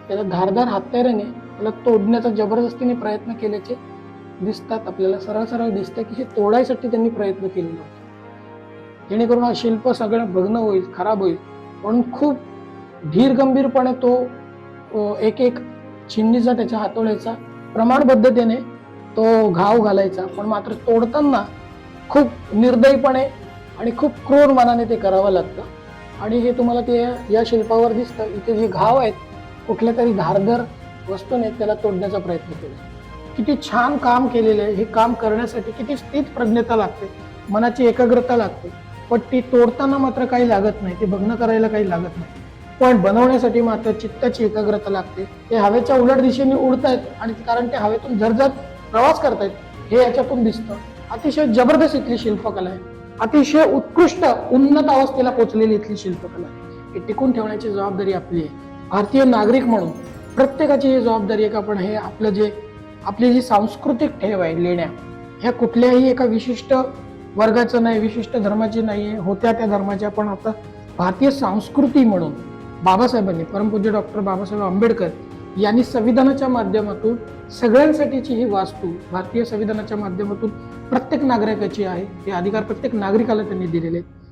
त्याला धारदार हत्याराने त्याला तोडण्याचा जबरदस्तीने प्रयत्न केल्याचे दिसतात. आपल्याला सरळ सरळ दिसतं की हे तोडायसाठी त्यांनी प्रयत्न केलेला होता, जेणेकरून हा शिल्प सगळं भग्न होईल, खराब होईल. म्हणून खूप धीर गंभीरपणे तो एक एक चिमणीचा त्याच्या हातोड्याचा प्रमाणबद्धतेने तो घाव घालायचा. पण मात्र तोडताना खूप निर्दयीपणे आणि खूप क्रूर मनाने ते करावं लागतं. आणि हे तुम्हाला ते या शिल्पावर दिसतं. इथे जे घाव आहेत कुठल्या तरी धारदार वस्तूने त्याला तोडण्याचा प्रयत्न केला. किती छान काम केलेलं आहे. हे काम करण्यासाठी किती स्थित प्रज्ञता लागते, मनाची एकाग्रता लागते. पण ती तोडताना मात्र काही लागत नाही, ते भग्न करायला काही लागत नाही. पण बनवण्यासाठी मात्र चित्ताची एकाग्रता लागते. ते हवेच्या उलट दिशेने उडतायत आणि कारण ते हवेतून झरझर प्रवास करतायत हे याच्यातून दिसतं. अतिशय जबरदस्त इथली शिल्पकला आहे. अतिशय उत्कृष्ट उन्नत अवस्थेला पोहोचलेली इथली शिल्पकला आहे. हे टिकून ठेवण्याची जबाबदारी आपली आहे. भारतीय नागरिक म्हणून प्रत्येकाची ही जबाबदारी आहे की आपण हे आपली जी सांस्कृतिक ठेव आहे, लेण्या ह्या कुठल्याही एका विशिष्ट वर्गाचं नाही, विशिष्ट धर्माची नाही आहे, होत्या त्या भारतीय पण आता भारतीय संस्कृती म्हणून बाबासाहेबांनी, परमपूज्य डॉक्टर बाबासाहेब आंबेडकर यांनी संविधानाच्या माध्यमातून सगळ्यांसाठीची ही वास्तू भारतीय संविधानाच्या माध्यमातून प्रत्येक नागरिकाची आहे. हे अधिकार प्रत्येक नागरिकाला त्यांनी दिलेले आहेत.